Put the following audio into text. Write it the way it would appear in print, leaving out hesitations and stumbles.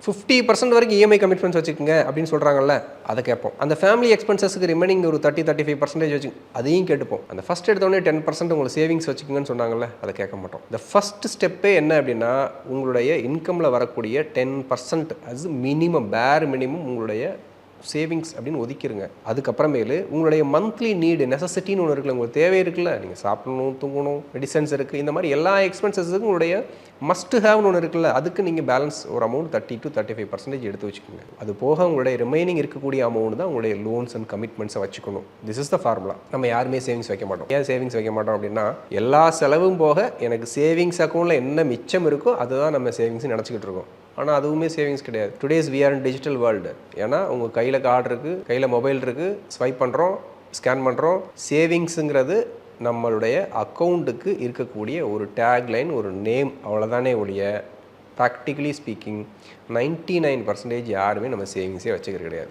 50% வரைக்கும் EMI commitments வச்சுக்கோங்க அப்படின்னு சொல்கிறாங்கல்ல, அதை கேட்போம். அந்த ஃபேமிலி எக்ஸ்பென்சஸ்க்கு ரிமைனிங் ஒரு 30-35% வச்சு அதையும் கேட்டுப்போம். அந்த ஃபஸ்ட் எடுத்தோடனே 10% உங்களுக்கு சேவிங்ஸ் வச்சுக்கோங்கன்னு சொன்னாங்கல்ல, அதை கேட்க மாட்டோம். இந்த ஃபஸ்ட் ஸ்டெப்பே என்ன அப்படின்னா, உங்களுடைய இன்கமில் வரக்கூடிய 10% அது மினிமம், பேர் மினிமம் உங்களுடைய சேவிங்ஸ் அப்படின்னு ஒதுக்கிடுங்க. அதுக்கப்புறமேலு உங்களுடைய மந்த்லி நீடு, நெசசிட்டின்னு ஒன்று இருக்குல்ல, உங்களுக்கு தேவை இருக்குல்ல, நீங்கள் சாப்பிடணும், தூங்கணும், மெடிசன்ஸ் இருக்குது, இந்த மாதிரி எல்லா எக்ஸ்பென்சஸுக்கும் உங்களுடைய மஸ்ட் ஹேவ்னு ஒன்று இருக்குல்ல, அதுக்கு நீங்கள் பேலன்ஸ் ஒரு அமௌண்ட் 30-35% எடுத்து வச்சுக்கோங்க. அது போக உங்களுடைய ரிமைனிங் இருக்கக்கூடிய அமௌண்ட் தான் உங்களுடைய லோன்ஸ் அண்ட் கமிட்மெண்ட்ஸை வச்சுக்கணும். This is the formula. நம்ம யாருமே சேவிங்ஸ் வைக்க மாட்டோம். ஏன் சேவிங்ஸ் வைக்க மாட்டோம் அப்படின்னா, எல்லா செலவும் போக எனக்கு சேவிங்ஸ் அக்கௌண்ட்டில் என்ன மிச்சம் இருக்கோ அதுதான் நம்ம சேவிங்ஸ் நினச்சிக்கிட்டு இருக்கோம். ஆனால் அதுவுமே சேவிங்ஸ் கிடையாது. Today's we are in digital world. ஏன்னா உங்கள் கையில் கார்டு இருக்குது, கையில் மொபைல் இருக்குது, ஸ்வைப் பண்ணுறோம், ஸ்கேன் பண்ணுறோம். சேவிங்ஸுங்கிறது நம்மளுடைய அக்கௌண்ட்டுக்கு இருக்கக்கூடிய ஒரு டேக்லைன், ஒரு நேம், அவ்வளோதானே ஒழிய ப்ராக்டிக்கலி ஸ்பீக்கிங் 99% யாருமே நம்ம சேவிங்ஸே வச்சுக்கிறது கிடையாது.